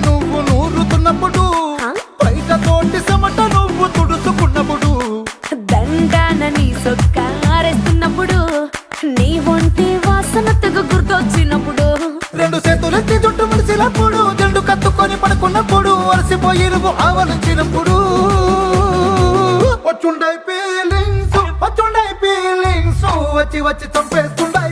నువ్వు నూరుతున్నప్పుడు బయట తోటి చెమట నువ్వు తుడుచుకున్నప్పుడు దండాన నీ సొక్కారేస్తున్నప్పుడు నీ ఒంటి వాసన తెగ గుర్తొచ్చినప్పుడు రెండు చేతులెత్తి చుట్టూ మలిసినప్పుడు జెండు కత్తుకొని పడుకున్నప్పుడు అలసిపోయి నువ్వు ఆవలించినప్పుడు వచ్చుండై ఫీలింగ్స్ వచ్చి వచ్చి చంపేస్తుండై